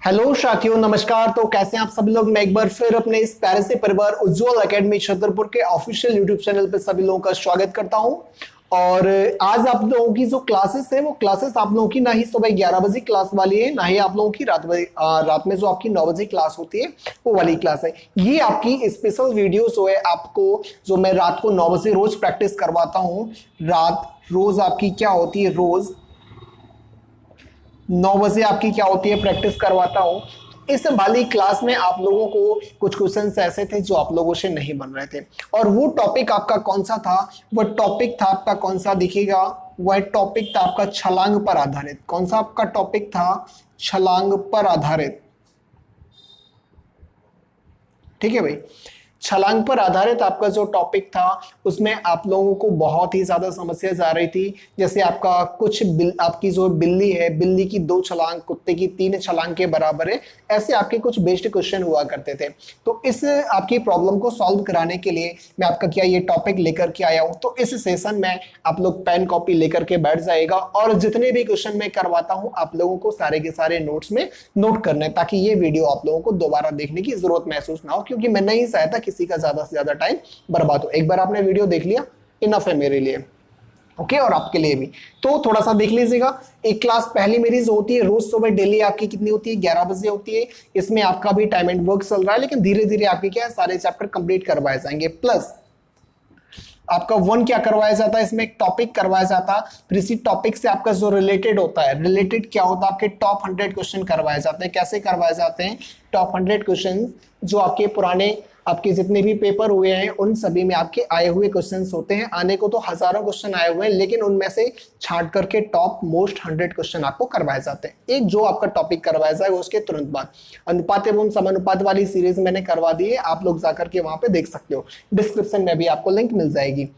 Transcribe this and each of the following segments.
Hello साथियों, नमस्कार। तो कैसे हैं आप सभी लोग। मैं एक बार फिर अपने इस प्यारे से परिवार उज्जवल एकेडमी छतरपुर के ऑफिशियल यूट्यूब चैनल पर सभी लोगों का स्वागत करता हूं। और आज आप लोगों की जो क्लासेस है वो क्लासेस आप लोगों की ना ही सुबह 11 बजे क्लास वाली है, ना ही आप लोगों की रात में जो आपकी 9 बजे क्लास होती है वो वाली क्लास है। ये आपकी स्पेशल वीडियो जो है आपको, जो मैं रात को 9 बजे रोज प्रैक्टिस करवाता हूँ। रात रोज आपकी क्या होती है, रोज 9 बजे आपकी क्या होती है, प्रैक्टिस करवाता हूँ। इस वाली क्लास में आप लोगों को कुछ क्वेश्चंस ऐसे थे जो आप लोगों से नहीं बन रहे थे, और वो टॉपिक आपका कौन सा था, वह टॉपिक था आपका कौन सा दिखेगा, वह टॉपिक था आपका छलांग पर आधारित। कौन सा आपका टॉपिक था, छलांग पर आधारित। ठीक है भाई, छलांग पर आधारित आपका जो टॉपिक था उसमें आप लोगों को बहुत ही ज्यादा समस्या आ रही थी। जैसे आपका आपकी जो बिल्ली है, बिल्ली की 2 छलांग, कुत्ते की 3 छलांग के बराबर है, ऐसे आपके कुछ बेस्ड क्वेश्चन हुआ करते थे। तो इस आपकी प्रॉब्लम को सॉल्व कराने के लिए मैं आपका क्या ये टॉपिक लेकर के आया हूं। तो इस सेशन में आप लोग पेन कॉपी लेकर के बैठ जाएगा, और जितने भी क्वेश्चन मैं करवाता हूं आप लोगों को सारे के सारे नोट्स में नोट करना है, ताकि ये वीडियो आप लोगों को दोबारा देखने की जरूरत महसूस ना हो, क्योंकि मैं नहीं चाहता किसी का ज्यादा से ज्यादा टाइम बर्बाद हो। एक बार आपने वीडियो देख लिया, इनफ है मेरे लिए, ओके, और आपके लिए भी। तो थोड़ा सा देख लीजिएगा। एक क्लास पहली मेरी जो होती है रोज सुबह डेली आपकी कितनी होती है, 11 बजे होती है। इसमें आपका भी टाइम एंड वर्क चल रहा है, लेकिन धीरे धीरे आपके क्या है, सारे चैप्टर कंप्लीट करवाए जाएंगे। प्लस आपका 1 क्या करवाया जाता है, इसमें एक टॉपिक करवाया जाता है। फिर इसी टॉपिक से आपका जो रिलेटेड होता है, रिलेटेड क्या होता है, आपके टॉप 100 क्वेश्चन करवाए जाते हैं। कैसे करवाए जाते हैं, टॉप 100 क्वेश्चन जो आपके पुराने आपके जितने भी पेपर हुए हैं उन सभी में आपके आए हुए क्वेश्चंस होते हैं। आने को तो हजारों क्वेश्चन आए हुए हैं, लेकिन उनमें से छांट करके टॉप मोस्ट 100 क्वेश्चन आपको करवाए जाते हैं। एक जो आपका टॉपिक करवाया जाए उसके तुरंत बाद अनुपात एवं समानुपात वाली सीरीज मैंने करवा दी है, आप लोग जाकर के वहां पे देख सकते हो। डिस्क्रिप्शन में भी आपको लिंक मिल जाएगी।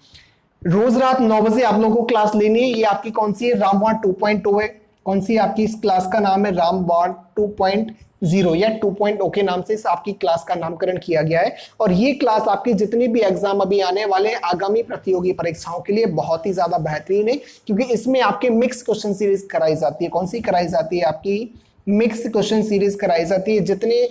रोज रात 9 बजे आप लोगों को क्लास लेनी है। ये आपकी कौन सी है, रामबाण 2.2 है। कौन सी आपकी इस क्लास का नाम है, रामबाण 2.0 या 2.0 के नाम से इस आपकी क्लास का नामकरण किया गया है। और ये क्लास आपकी जितनी भी एग्जाम अभी आने वाले आगामी प्रतियोगी परीक्षाओं के लिए बहुत ही ज्यादा बेहतरीन है, क्योंकि इसमें आपके मिक्स क्वेश्चन सीरीज कराई जाती है। कौन सी कराई जाती है, आपकी मिक्स क्वेश्चन सीरीज कराई जाती है। जितने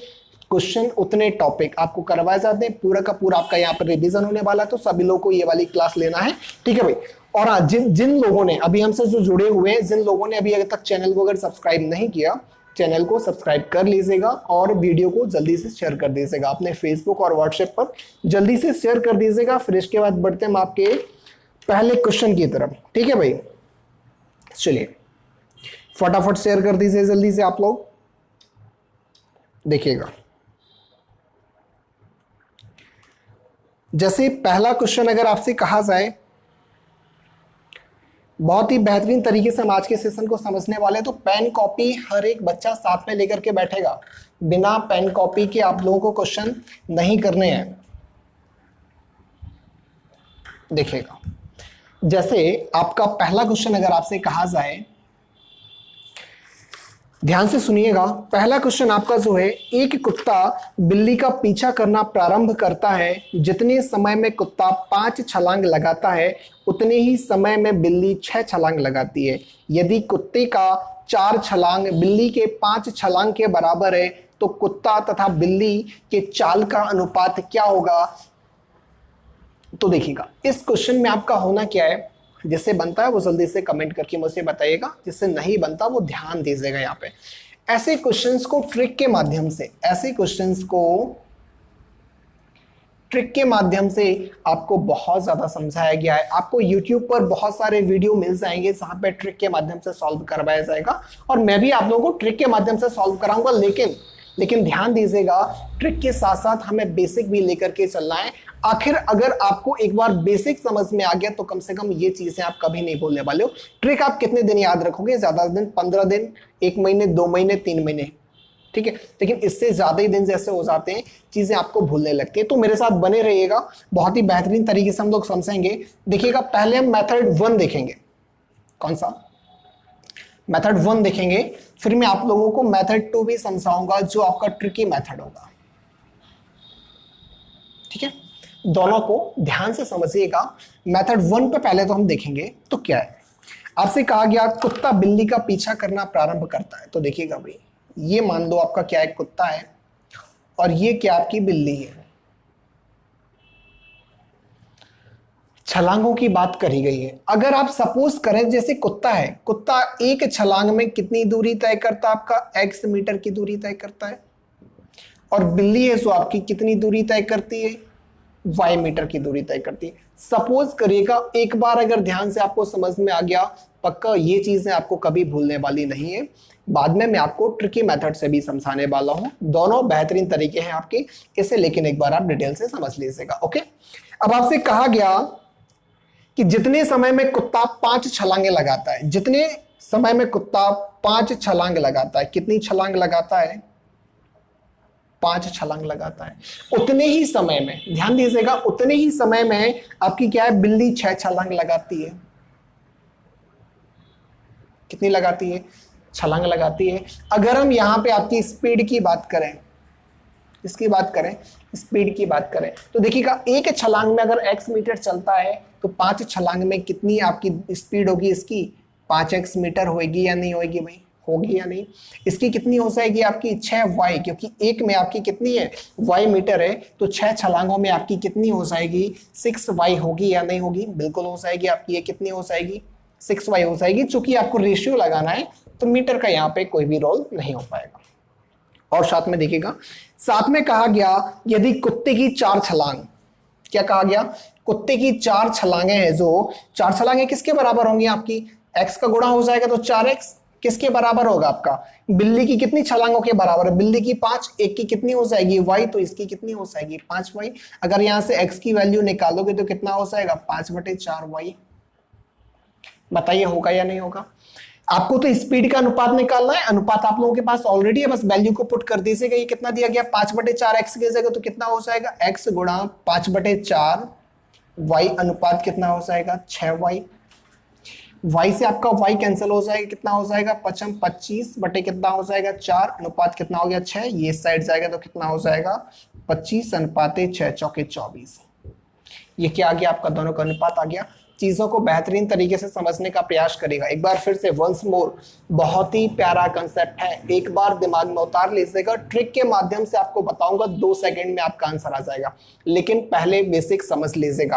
क्वेश्चन उतने टॉपिक आपको करवाए जाते हैं। पूरा का पूरा आपका यहाँ पर रिवीजन होने वाला है, तो सभी लोगों को ये वाली क्लास लेना है। ठीक है भाई। और हाँ, जिन लोगों ने अभी हमसे जो जुड़े हुए हैं, जिन लोगों ने अभी अगर तक चैनल को अगर सब्सक्राइब नहीं किया, चैनल को सब्सक्राइब कर लीजिएगा और वीडियो को जल्दी से शेयर कर दीजिएगा अपने फेसबुक और व्हाट्सएप पर, जल्दी से शेयर कर दीजिएगा। फिर इसके बाद बढ़ते हम आपके पहले क्वेश्चन की तरफ। ठीक है भाई, चलिए फटाफट शेयर कर दीजिए जल्दी से आप लोग, देखिएगा। जैसे पहला क्वेश्चन अगर आपसे कहा जाए, बहुत ही बेहतरीन तरीके से हम आज के सेशन को समझने वाले हैं, तो पेन कॉपी हर एक बच्चा साथ में लेकर के बैठेगा। बिना पेन कॉपी के आप लोगों को क्वेश्चन नहीं करने हैं। देखिएगा, जैसे आपका पहला क्वेश्चन अगर आपसे कहा जाए, ध्यान से सुनिएगा। पहला क्वेश्चन आपका जो है, एक कुत्ता बिल्ली का पीछा करना प्रारंभ करता है। जितने समय में कुत्ता 5 छलांग लगाता है उतने ही समय में बिल्ली 6 छलांग लगाती है। यदि कुत्ते का 4 छलांग बिल्ली के 5 छलांग के बराबर है तो कुत्ता तथा बिल्ली के चाल का अनुपात क्या होगा। तो देखिएगा, इस क्वेश्चन में आपका होना क्या है, जिससे बनता है वो जल्दी से कमेंट करके मुझे बताइएगा, जिससे नहीं बनता वो ध्यान दीजिएगा। यहाँ पे ऐसे क्वेश्चंस को ट्रिक के माध्यम से, ऐसे क्वेश्चंस को ट्रिक के माध्यम से आपको बहुत ज्यादा समझाया गया है। आपको YouTube पर बहुत सारे वीडियो मिल जाएंगे जहां पे ट्रिक के माध्यम से सॉल्व करवाया जाएगा, और मैं भी आप लोगों को ट्रिक के माध्यम से सॉल्व कराऊंगा। लेकिन ध्यान दीजिएगा, ट्रिक के साथ साथ हमें बेसिक भी लेकर के चलना है। आखिर अगर आपको एक बार बेसिक समझ में आ गया तो कम से कम ये चीजें आप कभी नहीं भूलने वाले हो। ट्रिक आप कितने दिन याद रखोगे, ज्यादा दिन 15 दिन, 1 महीने, 2 महीने, 3 महीने, ठीक है। लेकिन इससे ज्यादा ही दिन जैसे हो जाते हैं चीजें आपको भूलने लगती है। तो मेरे साथ बने रहिएगा, बहुत ही बेहतरीन तरीके से हम लोग समझेंगे। देखिएगा, पहले हम मेथड 1 देखेंगे। कौन सा, मेथड 1 देखेंगे। फिर मैं आप लोगों को मेथड 2 भी समझाऊंगा, जो आपका ट्रिकी मेथड होगा। ठीक है, दोनों को ध्यान से समझिएगा। मेथड 1 पे पहले तो हम देखेंगे तो क्या है। आपसे कहा गया कुत्ता बिल्ली का पीछा करना प्रारंभ करता है, तो देखिएगा भाई, ये मान लो आपका क्या है, कुत्ता है, और ये क्या आपकी बिल्ली है। छलांगों की बात करी गई है। अगर आप सपोज करें जैसे कुत्ता है, कुत्ता एक छलांग में कितनी दूरी तय करता है, आपका x मीटर की दूरी तय करता है, और बिल्ली है जो आपकी कितनी दूरी तय करती है, y मीटर की दूरी तय करती है। सपोज करिएगा, एक बार अगर ध्यान से आपको समझ में आ गया, पक्का ये चीजें आपको कभी भूलने वाली नहीं है। बाद में मैं आपको ट्रिकी मेथड से भी समझाने वाला हूं, दोनों बेहतरीन तरीके हैं आपके इसे, लेकिन एक बार आप डिटेल से समझ लीजिएगा। ओके, अब आपसे कहा गया कि जितने समय में कुत्ता 5 छलांगे लगाता है, जितने समय में कुत्ता 5 छलांग लगाता है, कितनी छलांग लगाता है, 5 छलांग लगाता है, उतने ही समय में, ध्यान दीजिएगा, उतने ही समय में आपकी क्या है, बिल्ली 6 छलांग लगाती है। कितनी लगाती है, छलांग लगाती है। अगर हम यहां पे आपकी स्पीड की बात करें, इसकी बात करें, स्पीड की बात करें, तो देखिएगा एक छलांग में अगर x मीटर चलता है तो 5 छलांग में कितनी आपकी स्पीड होगी, इसकी 5x मीटर होगी या नहीं होगी भाई, होगी या नहीं। इसकी कितनी हो जाएगी आपकी 6y, क्योंकि एक में आपकी कितनी है, y मीटर है, तो 6 छलांगों में आपकी कितनी हो जाएगी, 6y होगी या नहीं होगी, बिल्कुल हो जाएगी आपकी। ये कितनी हो जाएगी, 6y हो जाएगी। चूंकि आपको रेशियो लगाना है तो मीटर का यहाँ पे कोई भी रोल नहीं हो पाएगा। और साथ में देखिएगा, साथ में कहा गया यदि कुत्ते की 4 छलांग, क्या कहा गया, कुत्ते की 4 छलांगे हैं, जो 4 छलांगे किसके बराबर होंगी, आपकी x का गुणा हो जाएगा तो 4x किसके बराबर होगा, आपका बिल्ली की कितनी छलांगों के बराबर है, बिल्ली की 5, एक की कितनी हो जाएगी y, तो इसकी कितनी हो जाएगी 5y। अगर यहां से x की वैल्यू निकालोगे तो कितना हो जाएगा 5/4y। बताइए होगा या नहीं होगा। आपको तो स्पीड का अनुपात निकालना है, अनुपात आप लोगों के पास ऑलरेडी है, बस वैल्यू को पुट कर दीजिएगा। ये कितना दिया गया, 5/4x की जगह तो कितना हो जाएगा, x गुणा 5/4 y अनुपात कितना हो जाएगा 6y। y से आपका y कैंसिल हो जाएगा, कितना हो जाएगा 25 बटे कितना हो जाएगा 4, अनुपात कितना हो गया 6, ये साइड जाएगा तो कितना हो जाएगा 25 अनुपात 6 चौके 24। ये क्या आ गया, आपका दोनों का अनुपात आ गया। चीजों को बेहतरीन तरीके से समझने का प्रयास करेगा। एक बार फिर से वंस मोर, बहुत ही प्यारा कंसेप्ट है, एक बार दिमाग में उतार लीजिएगा। ट्रिक के माध्यम से आपको बताऊंगा, 2 सेकंड में आपका आंसर आ जाएगा, लेकिन पहले बेसिक समझ लीजिएगा।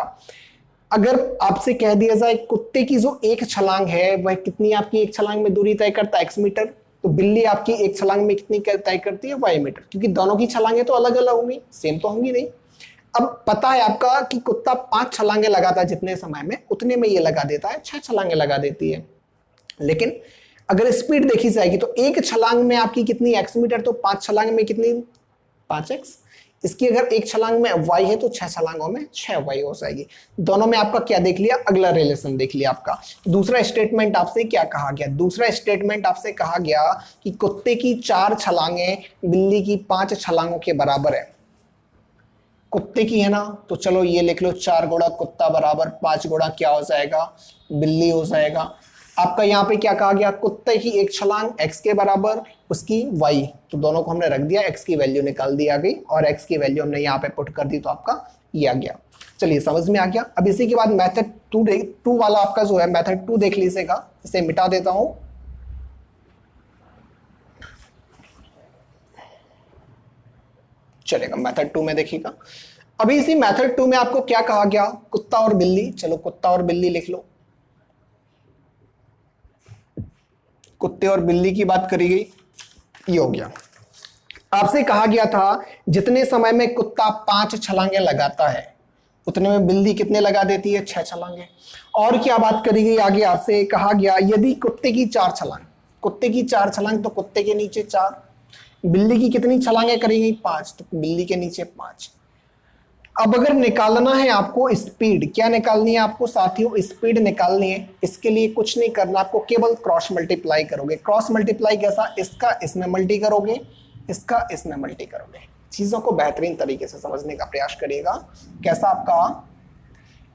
अगर आपसे कह दिया जाए कुत्ते की जो एक छलांग है वह कितनी आपकी एक छलांग में दूरी तय करता है x मीटर, तो बिल्ली आपकी एक छलांग में कितनी तय करती है y मीटर, क्योंकि दोनों की छलांगे तो अलग अलग होंगी, सेम तो होंगी नहीं। अब पता है आपका कि कुत्ता 5 छलांगे लगाता है, जितने समय में उतने में ये लगा देता है 6 छलांगे लगा देती है। लेकिन अगर स्पीड देखी जाएगी तो एक छलांग में आपकी कितनी x मीटर, तो 5 छलांग में कितनी 5x। इसकी अगर एक छलांग में y है तो 6 छलांगों में 6y हो जाएगी। दोनों में आपका क्या देख लिया, अगला रिलेशन देख लिया आपका। दूसरा स्टेटमेंट आपसे क्या कहा गया, दूसरा स्टेटमेंट आपसे कहा गया कि कुत्ते की 4 छलांगे बिल्ली की 5 छलांगों के बराबर है। कुत्ते की है ना, तो चलो ये लिख लो 4 गुणा कुत्ता बराबर 5 गुणा क्या हो जाएगा, बिल्ली हो जाएगा। आपका यहाँ पे क्या कहा गया, कुत्ते की एक छलांग x के बराबर, उसकी y, तो दोनों को हमने रख दिया, x की वैल्यू निकाल दी आ गई, और x की वैल्यू हमने यहाँ पे पुट कर दी, तो आपका ये आ गया। चलिए समझ में आ गया। अब इसी के बाद मेथड 2 वाला आपका जो है मेथड 2 देख लीजिएगा। इसे मिटा देता हूं, चलेगा। मेथड 2 में देखिएगा, अभी इसी मेथड 2 में आपको क्या कहा गया, कुत्ता और बिल्ली, चलो कुत्ता और बिल्ली लिख लो। कुत्ते और बिल्ली की बात करी गई, ये हो गया। आपसे कहा गया था जितने समय में कुत्ता 5 छलांगे लगाता है उतने में बिल्ली कितने लगा देती है, 6 छलांगे। और क्या बात करी गई आगे, आपसे कहा गया यदि कुत्ते की 4 छलांग, कुत्ते की 4 छलांग तो कुत्ते के नीचे 4, बिल्ली की कितनी छलांगे करी गई 5, तो बिल्ली के नीचे 5। अब अगर निकालना है आपको स्पीड, क्या निकालनी है आपको साथियों, स्पीड निकालनी है। इसके लिए कुछ नहीं करना, आपको केवल क्रॉस मल्टीप्लाई करोगे। क्रॉस मल्टीप्लाई कैसा, इसका इसमें मल्टी करोगे, इसका इसमें मल्टी करोगे। चीजों को बेहतरीन तरीके से समझने का प्रयास करिएगा। कैसा, आपका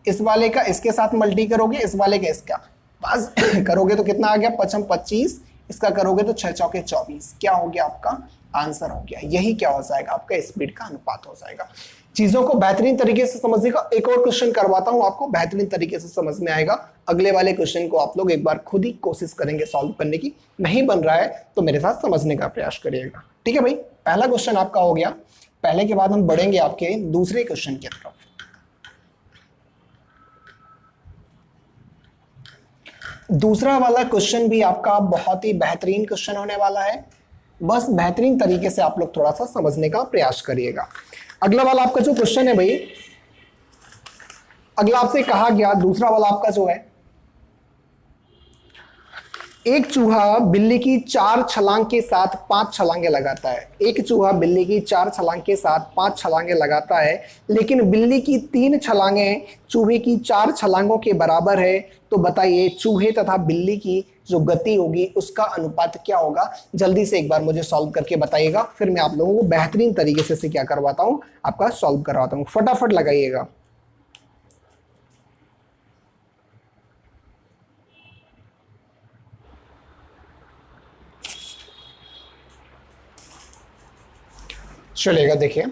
इस वाले का इसके साथ मल्टी करोगे, इस वाले का इसका पास करोगे तो कितना आ गया 5×25, इसका करोगे तो 6 चौके 24, क्या हो गया आपका आंसर हो गया। यही क्या हो जाएगा, आपका स्पीड का अनुपात हो जाएगा। चीजों को बेहतरीन तरीके से समझने का एक और क्वेश्चन करवाता हूं, आपको बेहतरीन तरीके से समझ में आएगा। अगले वाले क्वेश्चन को आप लोग एक बार खुद ही कोशिश करेंगे सॉल्व करने की, नहीं बन रहा है तो मेरे साथ समझने का प्रयास करिएगा। ठीक है भाई, पहला क्वेश्चन आपका हो गया। पहले के बाद हम बढ़ेंगे आपके दूसरे क्वेश्चन की तरफ। दूसरा वाला क्वेश्चन भी आपका बहुत ही बेहतरीन क्वेश्चन होने वाला है, बस बेहतरीन तरीके से आप लोग थोड़ा सा समझने का प्रयास करिएगा। अगला वाला आपका जो क्वेश्चन है भाई, अगला आपसे कहा गया दूसरा वाला आपका जो है, एक चूहा बिल्ली की 4 छलांग के साथ 5 छलांगे लगाता है। एक चूहा बिल्ली की 4 छलांग के साथ 5 छलांगे लगाता है, लेकिन बिल्ली की 3 छलांगे चूहे की 4 छलांगों के बराबर है। तो बताइए चूहे तथा बिल्ली की जो गति होगी उसका अनुपात क्या होगा? जल्दी से एक बार मुझे सॉल्व करके बताइएगा, फिर मैं आप लोगों को बेहतरीन तरीके से क्या करवाता हूं, आपका सॉल्व करवाता हूं। फटाफट लगाइएगा। चलेगा, देखिए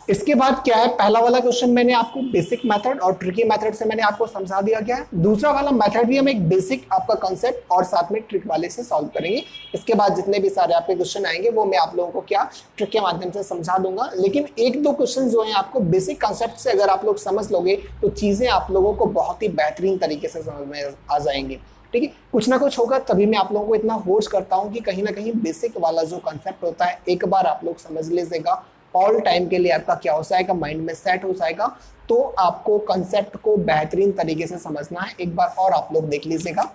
इसके बाद क्या है, पहला वाला क्वेश्चन मैंने आपको बेसिक मेथड और ट्रिकी मेथड से मैंने आपको समझा दिया गया है। दूसरा वाला मेथड भी हम एक बेसिक आपका कॉन्सेप्ट और साथ में ट्रिक वाले से सॉल्व करेंगे। इसके बाद जितने भी सारे आपके क्वेश्चन आएंगे वो मैं आप लोगों को क्या ट्रिक के माध्यम से समझा दूंगा। लेकिन एक दो क्वेश्चन जो है आपको बेसिक कॉन्सेप्ट से अगर आप लोग समझ लोगे तो चीजें आप लोगों को बहुत ही बेहतरीन तरीके से समझ में आ जाएंगी। ठीक है, कुछ ना कुछ होगा, तभी मैं आप लोगों को इतना फोर्स करता हूं कि कहीं ना कहीं बेसिक वाला जो कॉन्सेप्ट होता है एक बार आप लोग समझ लीजिएगा, ऑल टाइम के लिए आपका क्या हो जाएगा, माइंड में सेट हो जाएगा। तो आपको कॉन्सेप्ट को बेहतरीन तरीके से समझना है, एक बार और आप लोग देख लीजिएगा।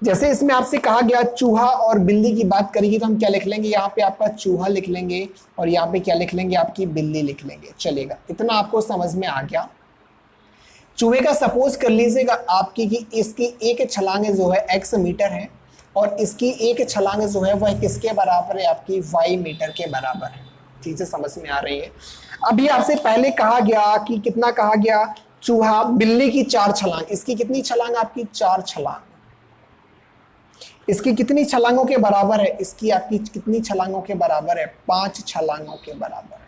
जैसे इसमें आपसे कहा गया चूहा और बिल्ली की बात करेगी तो हम क्या लिख लेंगे, यहाँ पे आपका चूहा लिख लेंगे और यहाँ पे क्या लिख लेंगे, आपकी बिल्ली लिख लेंगे। चलेगा, इतना आपको समझ में आ गया। चूहे का सपोज कर लीजिएगा आपकी कि इसकी एक छलांगे जो है x मीटर है और इसकी एक छलांगे जो है वह किसके बराबर है, आपकी y मीटर के बराबर है। चीजें समझ में आ रही है। अभी आपसे पहले कहा गया कि कितना कहा गया, चूहा बिल्ली की 4 छलांग, इसकी कितनी छलांग, आपकी 4 छलांग। इसकी कितनी छलांगों के बराबर है, इसकी आपकी कितनी छलांगों के बराबर है, 5 छलांगों के बराबर है।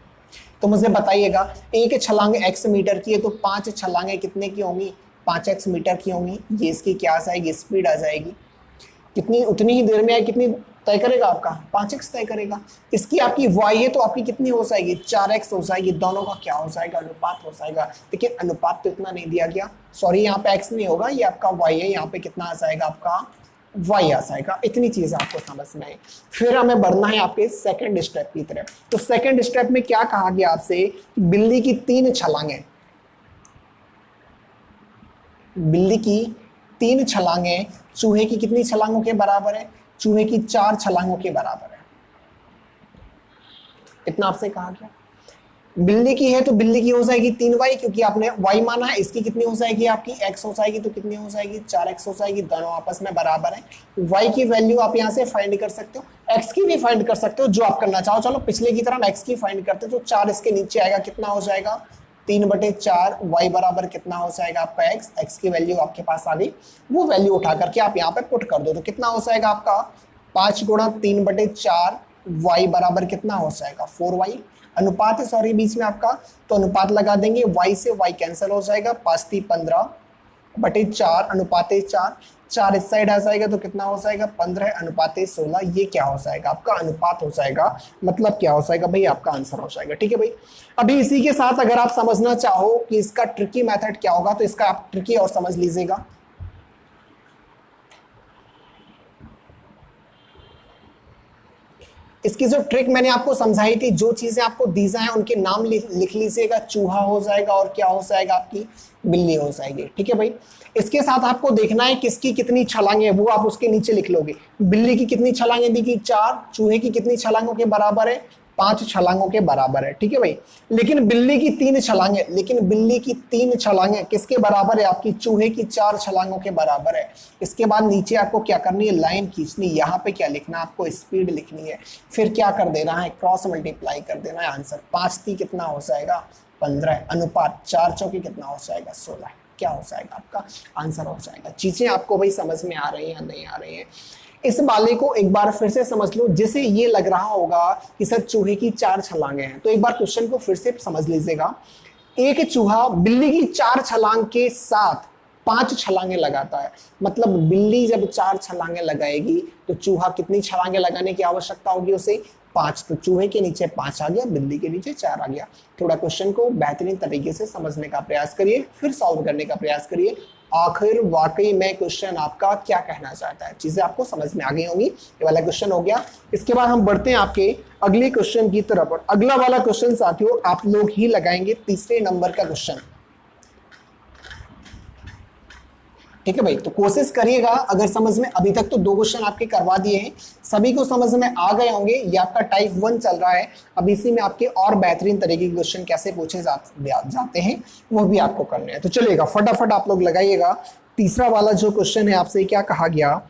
तो मुझे बताइएगा एक छलांग x मीटर की है तो 5 छलांगे कितने की होंगी, 5x मीटर की होंगी। ये इसकी क्या आ जाएगी, स्पीड आ जाएगी। कितनी, उतनी ही देर में है, कितनी तय करेगा, आपका 5x तय करेगा। इसकी आपकी y है तो आपकी कितनी हो जाएगी, 4x हो जाएगी। दोनों का क्या हो जाएगा, अनुपात हो जाएगा। लेकिन अनुपात तो इतना नहीं दिया गया, सॉरी यहाँ पे x नहीं होगा, ये आपका y है। यहाँ पे कितना आ जाएगा, आपका y आ जाएगा। इतनी चीज आपको समझ में आई। फिर हमें बढ़ना है आपके सेकंड स्टेप की तरफ। तो सेकंड स्टेप में क्या कहा गया आपसे, बिल्ली की 3 छलांगे, बिल्ली की 3 छलांगे चूहे की कितनी छलांगों के बराबर है, चूहे की 4 छलांगों के बराबर है। इतना आपसे कहा गया। बिल्ली की है तो बिल्ली की हो जाएगी 3y, क्योंकि आपने y माना है। इसकी कितनी हो जाएगी, आपकी x हो जाएगी, तो कितनी हो जाएगी, 4x हो जाएगी। दोनों आपस में बराबर है। y की वैल्यू आप यहां से फाइंड कर सकते हो, x की भी फाइंड कर सकते हो, जो आप करना चाहो। चलो पिछले की तरह x की फाइंड करते हो, तो 4 इसके नीचे आएगा, कितना हो जाएगा, 3/4। y बराबर कितना हो जाएगा, आपका x की वैल्यू आपके पास आ गई। वो वैल्यू उठा करके आप यहाँ पे पुट कर दो, तो कितना हो जाएगा आपका 5 गुणा 3/4। y बराबर कितना हो जाएगा, 4y। अनुपात है, सॉरी बीच में आपका, तो अनुपात लगा देंगे, y से y कैंसिल हो जाएगा, 5 × 15/4 अनुपात 4। 4 इस साइड आ जाएगा तो कितना हो जाएगा, 15 अनुपात 16। ये क्या हो जाएगा, आपका अनुपात हो जाएगा। मतलब क्या हो जाएगा भाई, आपका आंसर हो जाएगा। ठीक है भाई। अभी इसी के साथ अगर आप समझना चाहो कि इसका ट्रिकी मेथड क्या होगा, तो इसका आप ट्रिकी और समझ लीजिएगा। इसकी जो ट्रिक मैंने आपको समझाई थी, जो चीजें आपको दी जाए उनके नाम लिख लीजिएगा। चूहा हो जाएगा और क्या हो जाएगा, आपकी बिल्ली हो जाएगी। ठीक है भाई। इसके साथ आपको देखना है किसकी कितनी छलांगे, वो आप उसके नीचे लिख लोगे। बिल्ली की कितनी छलांगे दी गई, 4। चूहे की कितनी छलांगों के बराबर है, 5 छलांगों के बराबर है। ठीक है भाई। लेकिन बिल्ली की 3 छलांगे, लेकिन बिल्ली की 3 छलांगे किसके बराबर है, आपकी चूहे की 4 छलांगों के बराबर है। इसके बाद नीचे आपको क्या करनी है, लाइन खींचनी। यहाँ पे क्या लिखना, आपको स्पीड लिखनी है। फिर क्या कर देना है, क्रॉस मल्टीप्लाई कर देना है। आंसर 5 × 3 कितना हो जाएगा, 15। अनुपात 4 × 4 कितना हो जाएगा, 16। क्या हो जाएगा, आपका आंसर हो जाएगा। चीजें आपको भाई समझ में आ रही है या नहीं आ रही है। इस वाले को एक बार फिर से समझ लो। जैसे ये लग रहा होगा कि सर चूहे की 4 छलांगे हैं, तो एक बार क्वेश्चन को फिर से समझ लीजिएगा। एक चूहा बिल्ली की 4 छलांग के साथ 5 छलांगे लगाता है। मतलब बिल्ली जब 4 छलांगे लगाएगी तो चूहा कितनी छलांगे लगाने की आवश्यकता होगी उसे? 5। तो चूहे के नीचे 5 आ गया, बिल्ली के नीचे 4 आ गया। थोड़ा क्वेश्चन को बेहतरीन तरीके से समझने का प्रयास करिए, फिर सॉल्व करने का प्रयास करिए। आखिर वाकई में क्वेश्चन आपका क्या कहना चाहता है, चीजें आपको समझ में आ गई होंगी। ये वाला क्वेश्चन हो गया। इसके बाद हम बढ़ते हैं आपके अगले क्वेश्चन की तरफ, और अगला वाला क्वेश्चन साथियों आप लोग ही लगाएंगे, तीसरे नंबर का क्वेश्चन। ठीक है भाई, तो कोशिश करिएगा। अगर समझ में, अभी तक तो 2 क्वेश्चन आपके करवा दिए हैं, सभी को समझ में आ गए होंगे। ये आपका टाइप 1 चल रहा है। अब इसी में आपके और बेहतरीन तरीके के क्वेश्चन कैसे पूछे जाते हैं वो भी आपको करने हैं। तो चलिएगा फटाफट आप लोग लगाइएगा। तीसरा वाला जो क्वेश्चन है आपसे क्या कहा गया?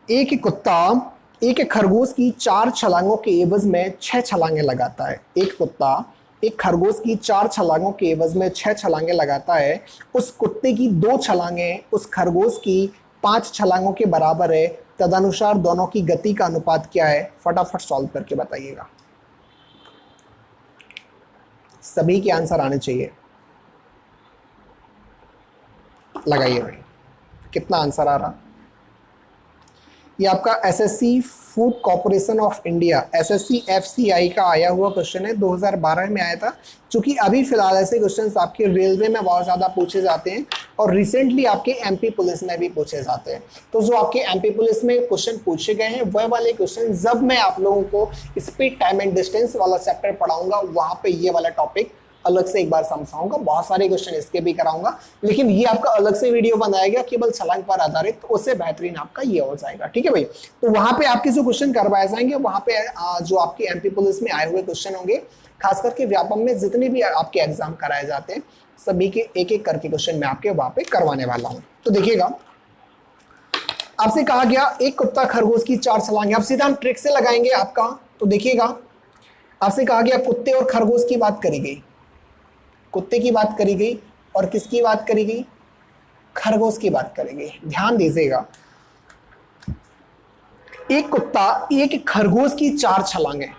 एक कुत्ता एक खरगोश की 4 छलांगों के एवज में 6 छलांगे लगाता है। एक कुत्ता एक खरगोश की 4 छलांगों के एवज में 6 छलांगे लगाता है। उस कुत्ते की 2 छलांगे उस खरगोश की 5 छलांगों के बराबर है। तदनुसार दोनों की गति का अनुपात क्या है? फटाफट सॉल्व करके बताइएगा। सभी के आंसर आने चाहिए। लगाइए भाई, कितना आंसर आ रहा? ये आपका SSC food corporation of India SSC FCI का आया हुआ क्वेश्चन है, 2012 में आया था। क्योंकि अभी फिलहाल ऐसे क्वेश्चंस आपके रेलवे में बहुत ज़्यादा पूछे जाते हैं और रिसेंटली आपके एमपी पुलिस में भी पूछे जाते हैं। तो जो आपके एमपी पुलिस में क्वेश्चन पूछे गए हैं वह वाले क्वेश्चन जब मैं आप लोगों को स्पीड टाइम एंड डिस्टेंस वाला चैप्टर पढ़ाऊंगा वहाँ पे ये वाला टॉपिक अलग से एक बार समझाऊंगा। बहुत सारे क्वेश्चन इसके भी कराऊंगा, लेकिन ये आपका अलग से वीडियो बनाएगा केवल छलांग पर आधारित, तो उससे बेहतरीन आपका ये हो जाएगा। ठीक है भाई, तो वहां पे आपके जो क्वेश्चन करवाए जाएंगे वहां पे जो आपके एमपी पुलिस में आए हुए क्वेश्चन होंगे, खास करके व्यापम में जितने भी आपके एग्जाम कराए जाते हैं सभी के एक एक करके क्वेश्चन मैं आपके वहां पे करवाने वाला हूँ। तो देखिएगा, आपसे कहा गया एक कुत्ता खरगोश की 4 छलांगे। अब सीधा हम ट्रिक से लगाएंगे आपका। तो देखिएगा, आपसे कहा गया कुत्ते और खरगोश की बात करी गई, कुत्ते की बात करी गई और किसकी बात करी गई? खरगोश की बात करी गई। ध्यान दीजिएगा, एक कुत्ता एक खरगोश की 4 छलांगे।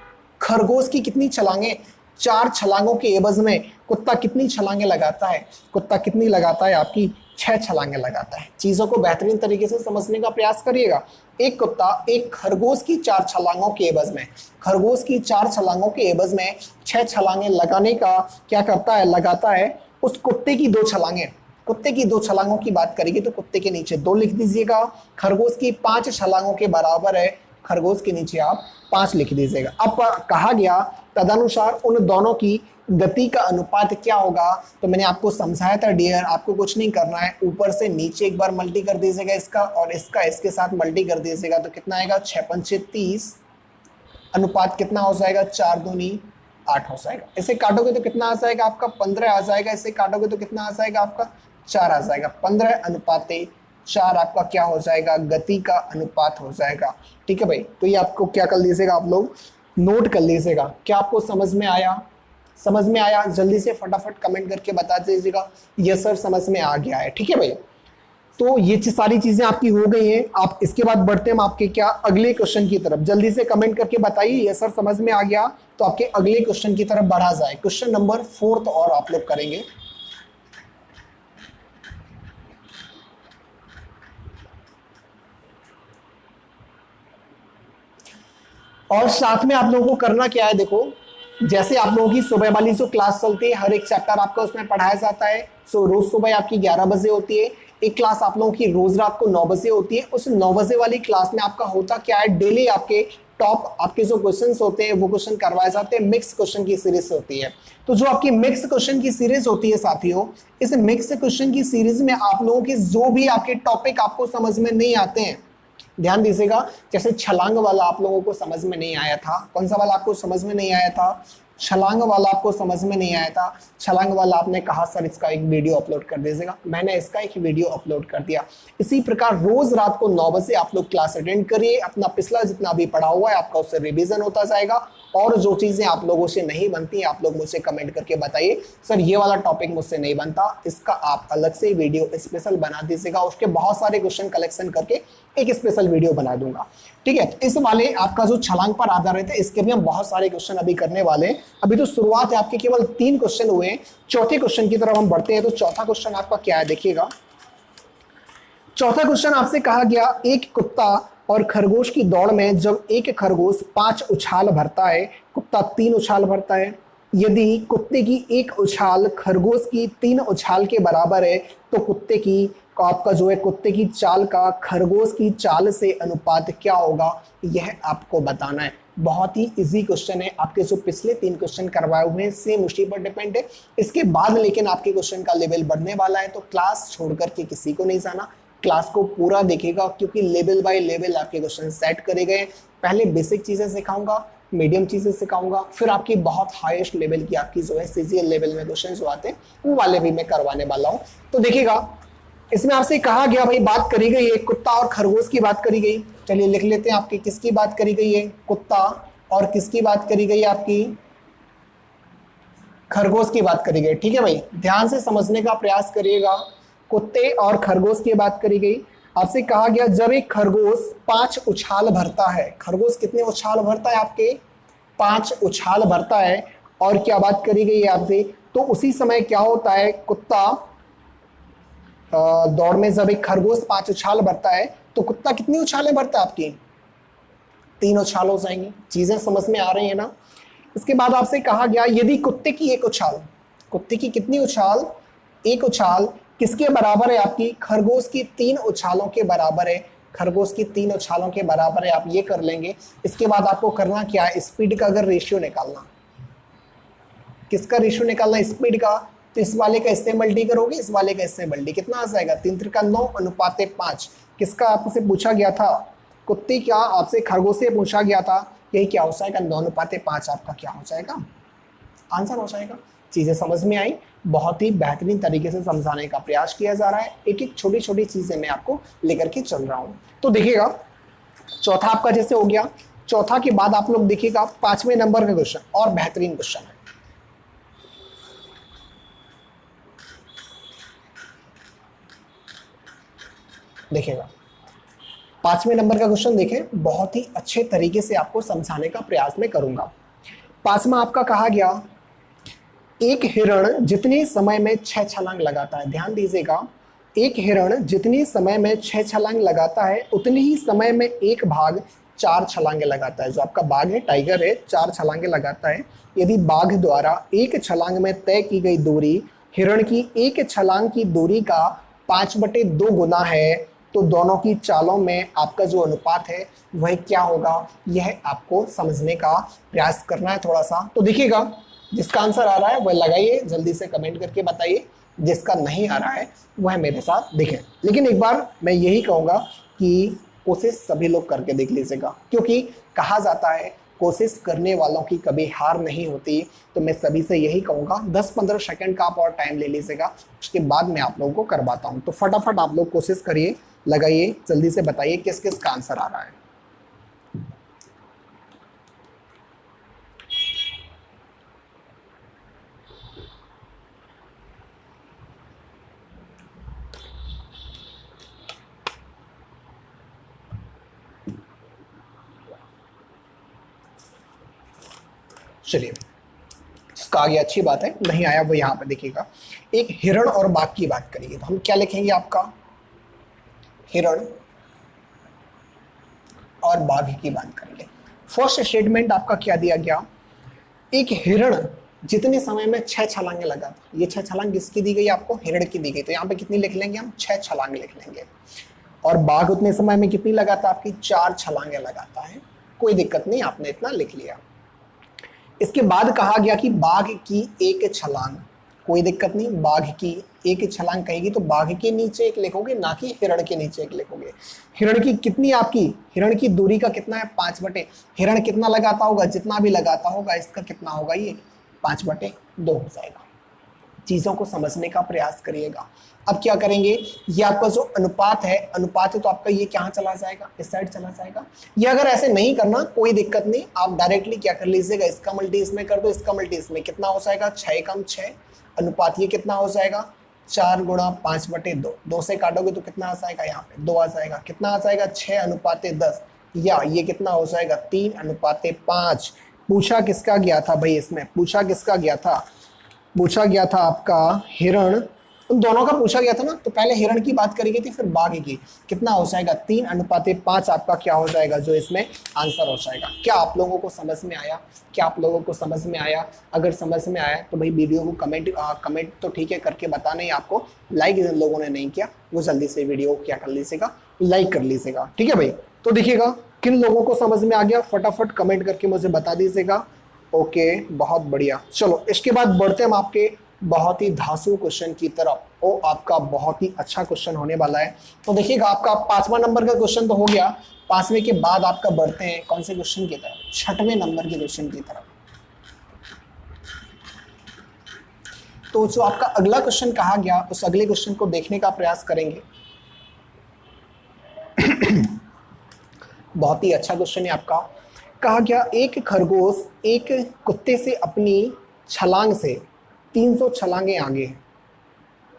खरगोश की कितनी छलांगे? 4 छलांगों के एवज में कुत्ता कितनी छलांगे लगाता है? कुत्ता कितनी लगाता है? आपकी 6 छलांगे लगाता है। चीजों को बेहतरीन तरीके से समझने का प्रयास करिएगा। एक कुत्ता एक खरगोश की 4 छलांगों के एवज में, खरगोश की 4 छलांगों के एवज में 6 छलांगे लगाने का क्या करता है? लगाता है। उस कुत्ते की 2 छलांगे, कुत्ते की 2 छलांगों की बात करेगी तो कुत्ते के नीचे 2 लिख दीजिएगा। खरगोश की 5 छलांगों के बराबर है, खरगोश के नीचे आप 5 लिख दीजिएगा। अब कहा गया तदनुसार उन दोनों की गति का अनुपात क्या होगा? तो मैंने आपको समझाया था डियर, आपको कुछ नहीं करना है, ऊपर से नीचे एक बार मल्टी कर दीजिएगा इसका और इसका इसके साथ मल्टी कर दीजिएगा तो कितना आएगा? 6 पंचे 30। अनुपात कितना हो जाएगा? 4 दूनी 8 हो जाएगा। इसे काटोगे तो कितना आ जाएगा आपका? 15 आ जाएगा। इसे काटोगे तो कितना आ जाएगा आपका? 4 आ जाएगा। 15 अनुपाते 4 आपका क्या हो जाएगा? गति का अनुपात हो जाएगा। ठीक है भाई, तो ये आपको क्या कर लीजिएगा, आप लोग नोट कर लीजिएगा। क्या आपको समझ में आया? समझ में आया? जल्दी से फटाफट कमेंट करके बता दीजिएगा यस सर समझ में आ गया है। ठीक है भाई, तो ये सारी चीजें आपकी हो गई हैं। आप इसके बाद बढ़ते हैं आपके क्या अगले क्वेश्चन की तरफ। जल्दी से कमेंट करके बताइए यस सर समझ में आ गया, तो आपके अगले क्वेश्चन की तरफ बढ़ा जाए। क्वेश्चन नंबर 4 और आप लोग करेंगे। और साथ में आप लोगों को करना क्या है, देखो जैसे आप लोगों की सुबह वाली जो क्लास चलती है, हर एक चैप्टर आपका उसमें पढ़ाया जाता है। सो रोज सुबह आपकी 11 बजे होती है। एक क्लास आप लोगों की रोज रात को 9 बजे होती है। उस 9 बजे वाली क्लास में आपका होता क्या है, डेली आपके टॉप आपके जो क्वेश्चंस होते हैं वो क्वेश्चन करवाए जाते हैं। मिक्स क्वेश्चन की सीरीज होती है। तो जो आपकी मिक्स क्वेश्चन की सीरीज होती है साथियों, इस मिक्स क्वेश्चन की सीरीज में आप लोगों के जो भी आपके टॉपिक आपको समझ में नहीं आते हैं, ध्यान दीजिएगा। जैसे छलांग वाला आप लोगों को समझ में नहीं आया था, कौन सा वाला आपको समझ में नहीं आया था? छलांग वाला आपको समझ में नहीं आया था, छलांग वाला आपने कहा सर इसका एक वीडियो अपलोड कर दीजिएगा, मैंने इसका एक वीडियो अपलोड कर दिया। इसी प्रकार रोज रात को 9 बजे आप लोग क्लास अटेंड करिए, अपना पिछला जितना भी पढ़ा हुआ है आपका उससे रिवीजन होता जाएगा, और जो चीजें आप लोगों से नहीं बनती आप लोग मुझसे कमेंट करके बताइए सर ये वाला टॉपिक मुझसे नहीं बनता, इसका आप अलग से वीडियो स्पेशल बना दीजिएगा, उसके बहुत सारे क्वेश्चन कलेक्शन करके एक स्पेशल वीडियो बना दूंगा। ठीक है, इस वाले आपका जो छलांग पर आधारित है इसके भी हम बहुत सारे क्वेश्चन अभी करने वाले हैं। अभी तो शुरुआत है, आपके केवल 3 क्वेश्चन हुए हैं। चौथे क्वेश्चन की तरफ हम बढ़ते हैं। तो चौथा क्वेश्चन आपका क्या है, देखिएगा। चौथा क्वेश्चन आपसे कहा गया, एक कुत्ता और खरगोश की दौड़ में जब एक खरगोश 5 उछाल भरता है, कुत्ता 3 उछाल भरता है। यदि कुत्ते की एक उछाल खरगोश की 3 उछाल के बराबर है तो कुत्ते की आपका जो है कुत्ते की चाल का खरगोश की चाल से अनुपात क्या होगा, यह आपको बताना है। बहुत ही इजी क्वेश्चन है, आपके जो पिछले 3 क्वेश्चन करवाए हुए हैं सेम उसी पर डिपेंड है। इसके बाद लेकिन आपके क्वेश्चन का लेवल बढ़ने वाला है, तो क्लास छोड़ करके किसी को नहीं जाना, क्लास को पूरा देखेगा, क्योंकि लेवल बाय लेवल आपके क्वेश्चन सेट करे गए। पहले बेसिक चीजें सिखाऊंगा, मीडियम चीजें सिखाऊंगा, फिर आपकी बहुत हाईएस्ट लेवल की आपकी जो है सीजीएल लेवल में क्वेश्चन जो आते हैं वो वाले भी मैं करवाने वाला हूँ। तो देखिएगा, इसमें आपसे कहा गया भाई, बात करी गई है कुत्ता और खरगोश की बात करी गई। चलिए लिख लेते हैं, आपकी किसकी बात करी गई है, कुत्ता, और किसकी बात करी गई है, आपकी खरगोश की बात करी गई। ठीक है भाई, ध्यान से समझने का प्रयास करिएगा। कुत्ते और खरगोश की बात करी गई। आपसे कहा गया जब एक खरगोश 5 उछाल भरता है, खरगोश कितने उछाल भरता है, आपके 5 उछाल भरता है। और क्या बात करी गई है आपसे, तो उसी समय क्या होता है, कुत्ता दौड़ में जब एक खरगोश 5 उछाल भरता है तो कुत्ता कितनी उछालें भरता है, आपकी 3 उछाल हो जाएंगी। चीजें समझ में आ रही है ना। इसके बाद आपसे कहा गया यदि कुत्ते की एक उछाल, कुत्ते की कितनी उछाल, एक उछाल किसके बराबर है, आपकी खरगोश की 3 उछालों के बराबर है। खरगोश की 3 उछालों के बराबर है, आप ये कर लेंगे। इसके बाद आपको करना क्या है, स्पीड का अगर रेशियो निकालना, किसका रेशियो निकालना, स्पीड का। तो इस वाले का इससे मल्टी करोगे, इस वाले का इससे मल्टी, कितना आ जाएगा, 3 त्रिका 9 अनुपाते 5। किसका आपसे पूछा गया था, कुत्ते, क्या आपसे खरगोश से पूछा गया था, यही क्या हो जाएगा, 9 अनुपाते 5 आपका क्या हो जाएगा, आंसर हो जाएगा। चीजें समझ में आई, बहुत ही बेहतरीन तरीके से समझाने का प्रयास किया जा रहा है, एक एक छोटी छोटी चीजें मैं आपको लेकर के चल रहा हूं। तो देखिएगा, चौथा आपका जैसे हो गया, चौथा के बाद आप लोग देखिएगा 5वें नंबर का क्वेश्चन, और बेहतरीन क्वेश्चन है। देखिएगा 5वें नंबर का क्वेश्चन देखें, बहुत ही अच्छे तरीके से आपको समझाने का प्रयास मैं करूंगा। 5वां आपका कहा गया, एक हिरण जितने समय में 6 छलांग लगाता है, ध्यान दीजिएगा, एक हिरण जितने समय में 6 छलांग लगाता है उतने ही समय में एक बाघ 4 छलांगे लगाता है। जो आपका बाघ है, टाइगर है, 4 छलांगे लगाता है। यदि बाघ द्वारा एक छलांग में तय की गई दूरी हिरण की एक छलांग की दूरी का 5/2 गुना है तो दोनों की चालों में आपका जो अनुपात है वह क्या होगा, यह आपको समझने का प्रयास करना है थोड़ा सा। तो देखिएगा, जिसका आंसर आ रहा है वह लगाइए, जल्दी से कमेंट करके बताइए, जिसका नहीं आ रहा है वह मेरे साथ देखें। लेकिन एक बार मैं यही कहूँगा कि कोशिश सभी लोग करके देख लीजिएगा, क्योंकि कहा जाता है कोशिश करने वालों की कभी हार नहीं होती। तो मैं सभी से यही कहूँगा 10-15 सेकंड का आप और टाइम ले लीजिएगा, उसके बाद मैं आप लोगों को करवाता हूँ। तो फटाफट आप लोग कोशिश करिए, लगाइए, जल्दी से बताइए किस किस का आंसर आ रहा है। चलिए, जिसका आ गया अच्छी बात है, नहीं आया वो यहाँ पे देखिएगा। एक हिरण और बाघ की बात करिए, तो हम क्या लिखेंगे, आपका हिरण और बाघ की बात करेंगे। फर्स्ट स्टेटमेंट आपका क्या दिया गया, एक हिरण जितने समय में 6 छलांगे लगाता, ये 6 छलांग किसकी दी गई, आपको हिरण की दी गई। तो यहाँ पे कितनी लिख लेंगे हम, 6 छलांग लिख लेंगे। और बाघ उतने समय में कितनी लगाता, आपकी 4 छलांगे लगाता है। कोई दिक्कत नहीं, आपने इतना लिख लिया। इसके बाद कहा गया कि बाघ की एक छलांग, कोई दिक्कत नहीं, बाघ की एक छलांग कहेगी तो बाघ के नीचे एक लिखोगे, ना कि हिरण के नीचे एक लिखोगे। हिरण की कितनी, आपकी हिरण की दूरी का कितना है, 5/, हिरण कितना लगाता होगा, जितना भी लगाता होगा इसका कितना होगा, ये 5/2 हो जाएगा। चीजों को समझने का प्रयास करिएगा। अब क्या करेंगे, ये आपका जो अनुपात है तो आपका ये कहाँ चला जाएगा, इस साइड चला जाएगा। ये अगर ऐसे नहीं करना कोई दिक्कत नहीं, आप डायरेक्टली क्या कर लीजिएगा, इसका मल्टी इसमें कर दो, इसका मल्टी इसमें, कितना हो जाएगा 6 कम 6 अनुपात ये कितना हो जाएगा 4 गुणा 5/2। 2 से काटोगे तो कितना आ जाएगा, यहाँ पे 2 आ जाएगा, कितना आ जाएगा 6:10, या ये कितना हो जाएगा 3:5। पूछा किसका गया था भाई, इसमें पूछा किसका गया था, पूछा गया था आपका हिरण, उन दोनों का पूछा गया था ना, तो पहले हिरण की बात करी गई थी फिर बाघ की। कितना हो जाएगा 3:5 आपका क्या हो जाएगा, जो इसमें आंसर हो जाएगा। क्या आप लोगों को समझ में आया, क्या आप लोगों को समझ में आया? अगर समझ में आया तो भाई वीडियो को कमेंट तो ठीक है करके बताना ही आपको, लाइक जिन लोगों ने नहीं किया वो जल्दी से वीडियो को क्या कर लीजिएगा, लाइक कर लीजिएगा, ठीक है भाई। तो देखिएगा किन लोगों को समझ में आ गया फटाफट कमेंट करके मुझे बता दीजिएगा। ओके बहुत बढ़िया, चलो इसके बाद बढ़ते हम आपके बहुत ही धांसू क्वेश्चन की तरफ। ओ आपका बहुत ही अच्छा क्वेश्चन होने वाला है। तो देखिएगा आपका 5वां नंबर का क्वेश्चन तो हो गया, 5वें के बाद आपका बढ़ते हैं कौन से क्वेश्चन की तरफ, 6वें नंबर के क्वेश्चन की तरफ। तो जो आपका अगला क्वेश्चन कहा गया उस अगले क्वेश्चन को देखने का प्रयास करेंगे। बहुत ही अच्छा क्वेश्चन है आपका। कहा गया एक खरगोश एक कुत्ते से अपनी छलांग से 300 छलांगे आगे।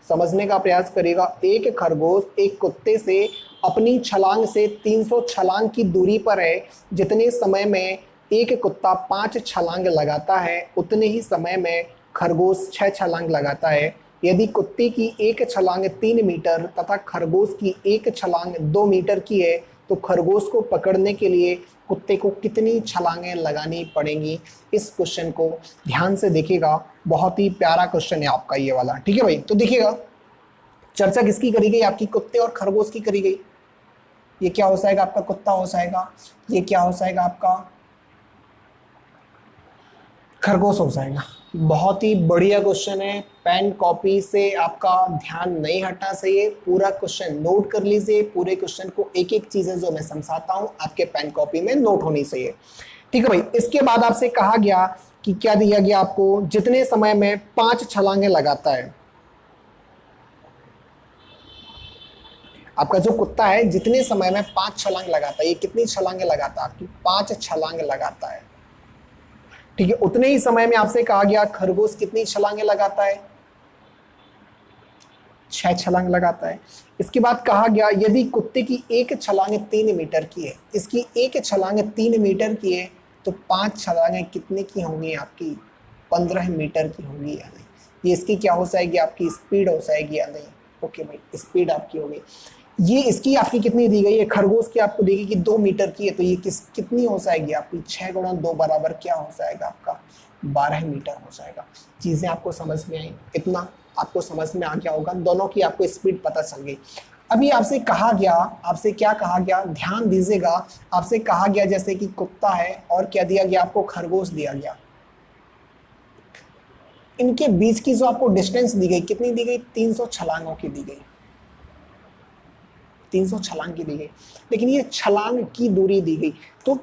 समझने का प्रयास करेगा, एक खरगोश एक कुत्ते से अपनी छलांग से 300 छलांग की दूरी पर है। जितने समय में एक कुत्ता 5 छलांग लगाता है उतने ही समय में खरगोश 6 छलांग लगाता है। यदि कुत्ते की एक छलांग 3 मीटर तथा खरगोश की एक छलांग 2 मीटर की है तो खरगोश को पकड़ने के लिए कुत्ते को कितनी छलांगें लगानी पड़ेंगी। इस क्वेश्चन को ध्यान से देखिएगा, बहुत ही प्यारा क्वेश्चन है आपका ये वाला, ठीक है भाई। तो देखिएगा चर्चा किसकी करी गई, आपकी कुत्ते और खरगोश की करी गई। ये क्या हो जाएगा आपका कुत्ता हो जाएगा, ये क्या हो जाएगा आपका खरगोश हो जाएगा। बहुत ही बढ़िया क्वेश्चन है, पेन कॉपी से आपका ध्यान नहीं हटना चाहिए, पूरा क्वेश्चन नोट कर लीजिए। पूरे क्वेश्चन को एक एक चीजें जो मैं समझाता हूं आपके पेन कॉपी में नोट होनी चाहिए, ठीक है भाई। इसके बाद आपसे कहा गया कि क्या दिया गया आपको, जितने समय में 5 छलांगे लगाता है। आपका जो कुत्ता है जितने समय में 5 छलांग लगाता है, ये कितनी छलांगे लगाता है आपकी 5 छलांग लगाता है, ठीक है। उतने ही समय में आपसे कहा गया खरगोश कितनी छलांगे लगाता है, 6 छलांग लगाता है। इसके बाद कहा गया यदि कुत्ते की एक छलांग 3 मीटर की है, इसकी एक छलांग 3 मीटर की है तो 5 छलांगे कितने की होंगी आपकी 15 मीटर की होंगी या नहीं। ये इसकी क्या हो जाएगी आपकी स्पीड हो जाएगी या नहीं। ओके भाई स्पीड आपकी होगी। ये इसकी आपकी कितनी दी गई है, खरगोश की आपको दी गई कि 2 मीटर की है, तो ये कितनी हो जाएगी आपकी 6 गुणा 2 बराबर क्या हो जाएगा आपका 12 मीटर हो जाएगा। चीजें आपको समझ में आई, इतना आपको समझ में आ गया होगा, दोनों की आपको स्पीड पता चल गई। अभी आपसे कहा गया, आपसे क्या कहा गया ध्यान दीजिएगा। आपसे कहा गया जैसे कि कुत्ता है और क्या दिया गया आपको खरगोश दिया गया, इनके बीच की जो आपको डिस्टेंस दी गई कितनी दी गई 300 छलांगों की दी गई, 300 छलांग की दी गई। लेकिन ये छलांग की दूरी दी गई, तो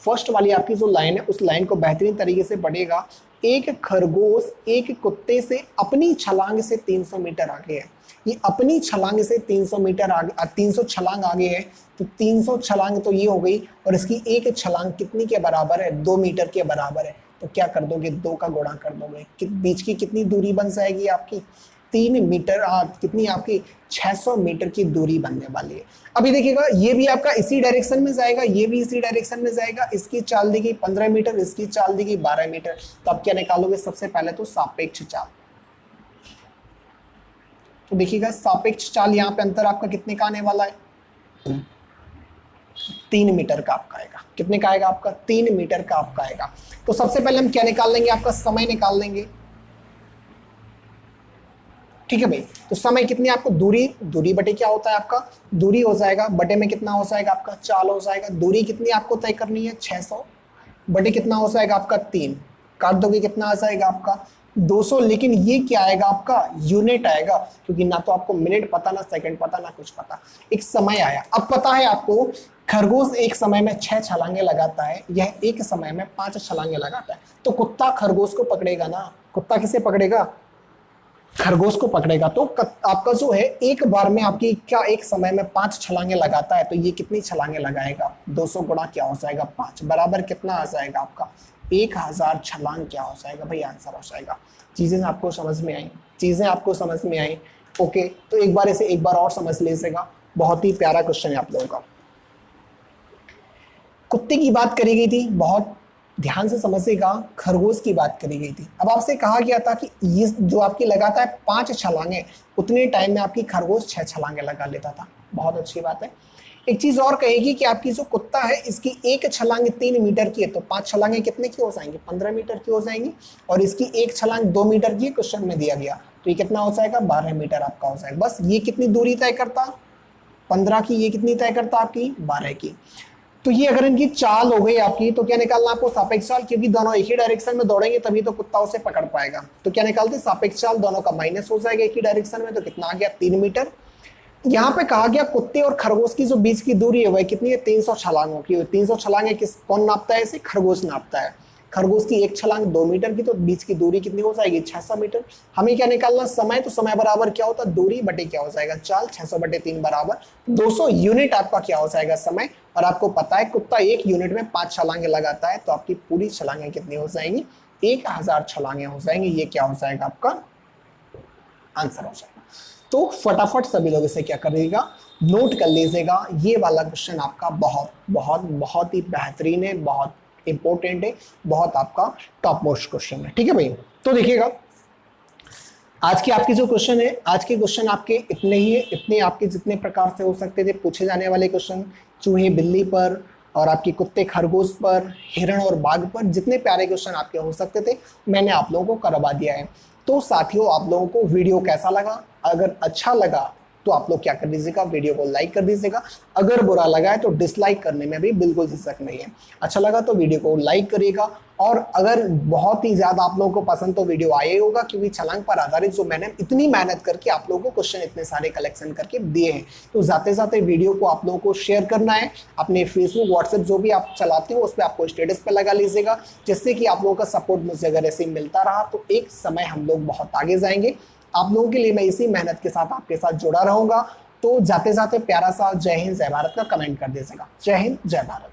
फर्स्ट वाली आपकी जो लाइन है उस लाइन को बेहतरीन तरीके से पढ़ेगा। एक खरगोश एक कुत्ते से अपनी छलांग से 300 मीटर आगे है। ये अपनी छलांग से 300 मीटर आगे 300 छलांग आगे है, तो 300 छलांग तो ये हो गई और इसकी एक छलांग कितनी के बराबर है 2 मीटर के बराबर है। तो क्या कर दोगे 2 का गुणा कर दोगे, बीच की कितनी दूरी बन जाएगी आपकी 3 मीटर, कितनी आपकी 600 मीटर की दूरी बनने वाली है। अभी देखिएगा ये भी आपका इसी डायरेक्शन में जाएगा, ये भी इसी डायरेक्शन में जाएगा। इसकी चाल दी गई 15 मीटर, इसकी चाल दी गई 12 मीटर। तो आप क्या निकालोगे सबसे पहले तो सापेक्ष चाल। तो देखिएगा सापेक्ष चाल यहाँ पे अंतर आपका कितने का आने वाला है 3 मीटर का आपका आएगा। कितने का आएगा आपका 3 मीटर का आपका आएगा। तो सबसे पहले हम क्या निकाल लेंगे आपका समय निकाल लेंगे, ठीक है भाई। तो समय कितनी आपको दूरी बटे क्या होता है आपका दूरी हो जाएगा, बटे में कितना हो जाएगा आपका चाल हो जाएगा। दूरी कितनी आपको तय करनी है 600 बटे कितना हो जाएगा आपका 3, काट दोगे कितना आ जाएगा आपका 200। लेकिन ये क्या आएगा आपका यूनिट आएगा, क्योंकि ना तो आपको मिनट पता ना सेकंड पता ना कुछ पता, एक समय आया। अब पता है आपको खरगोश एक समय में 6 छलांगे लगाता है, यह एक समय में 5 छलांगे लगाता है। तो कुत्ता खरगोश को पकड़ेगा ना, कुत्ता किसे पकड़ेगा, खरगोश को पकड़ेगा। तो आपका जो है एक बार में आपकी क्या एक समय में 5 छलांगे लगाता है, तो ये कितनी छलांगे लगाएगा, 200 गुणा क्या हो जाएगा 5 बराबर कितना आ जाएगा आपका 1000 छलांग क्या हो जाएगा भाई, आंसर हो जाएगा। चीजें आपको समझ में आई, चीजें आपको समझ में आई। ओके, तो एक बार इसे एक बार और समझ लीजिएगा, बहुत ही प्यारा क्वेश्चन है आप लोगों का। कुत्ते की बात करी गई थी, बहुत ध्यान से समझिएगा, खरगोश की बात करी गई थी। अब आपसे कहा गया था कि ये जो आपकी लगाता है 5 छलांगे, उतने टाइम में आपकी खरगोश 6 छलांगे लगा लेता था। बहुत अच्छी बात है। एक चीज और कहेगी कि आपकी जो कुत्ता है इसकी एक छलांग 3 मीटर की है, तो 5 छलांगे कितने की हो जाएंगी, 15 मीटर की हो जाएंगी। और इसकी एक छलांग 2 मीटर की क्वेश्चन में दिया गया, तो ये कितना हो जाएगा 12 मीटर आपका हो जाएगा। बस ये कितनी दूरी तय करता 15 की, ये कितनी तय करता आपकी 12 की। तो ये अगर इनकी चाल हो गई आपकी, तो क्या निकालना आपको सापेक्ष चाल, क्योंकि दोनों एक ही डायरेक्शन में दौड़ेंगे तभी तो कुत्ता उसे पकड़ पाएगा। तो क्या निकालते सापेक्ष चाल, दोनों का माइनस हो जाएगा एक ही डायरेक्शन में, तो कितना आ गया 3 मीटर। यहाँ पे कहा गया कुत्ते और खरगोश की जो बीच की दूरी है वह कितनी है 300 छलांगों की। 300 छलांगे किस कौन नापता है, इसे खरगोश नापता है। खरगोश की एक छलांग 2 मीटर की, तो बीच की दूरी कितनी हो जाएगी 600 मीटर। हमें क्या निकालना समय, तो समय बराबर क्या होता है दूरी बटे क्या हो जाएगा चाल, 600 बटे 3 बराबर 200 यूनिट आपका क्या हो जाएगा समय। और आपको पता है कुत्ता 1 यूनिट में 5 छलांगे लगाता है, तो आपकी पूरी छलांगे कितनी हो जाएंगी 1000 छलांगे हो जाएंगी। ये क्या हो जाएगा आपका आंसर हो जाएगा। तो फटाफट सभी लोग इसे क्या करिएगा नोट कर लीजिएगा। ये वाला क्वेश्चन आपका बहुत बहुत बहुत ही बेहतरीन है, बहुत इंपॉर्टेंट है, बहुत आपका टॉप मोस्ट क्वेश्चन है। ठीक है भाई, तो देखिएगा आज की आपकी जो क्वेश्चन है, आज के क्वेश्चन आपके इतने ही है, इतने आपके जितने प्रकार से हो सकते थे पूछे जाने वाले क्वेश्चन, चूहे बिल्ली पर और आपके कुत्ते खरगोश पर, हिरण और बाघ पर, जितने प्यारे क्वेश्चन आपके हो सकते थे मैंने आप लोगों को करवा दिया है। तो साथियों आप लोगों को वीडियो कैसा लगा, अगर अच्छा लगा तो आप लोग क्या कर दीजिएगा वीडियो को लाइक कर दीजिएगा, अगर बुरा लगा है तो डिसलाइक करने में भी बिल्कुल झिझक नहीं है। अच्छा लगा तो वीडियो को लाइक करिएगा, और अगर बहुत ही ज्यादा आप लोगों को पसंद तो वीडियो आया ही होगा, क्योंकि छलांग पर आधारित जो मैंने इतनी मेहनत करके आप लोगों को क्वेश्चन इतने सारे कलेक्शन करके दिए हैं, तो जाते जाते वीडियो को आप लोगों को शेयर करना है। अपने फेसबुक व्हाट्सएप जो भी आप चलाते हो उस पर आपको स्टेटस पे लगा लीजिएगा, जिससे कि आप लोगों का सपोर्ट मुझे अगर ऐसे मिलता रहा तो एक समय हम लोग बहुत आगे जाएंगे। आप लोगों के लिए मैं इसी मेहनत के साथ आपके साथ जुड़ा रहूंगा। तो जाते जाते प्यारा सा जय हिंद जय भारत का कमेंट कर दीजिएगा। जय हिंद जय भारत।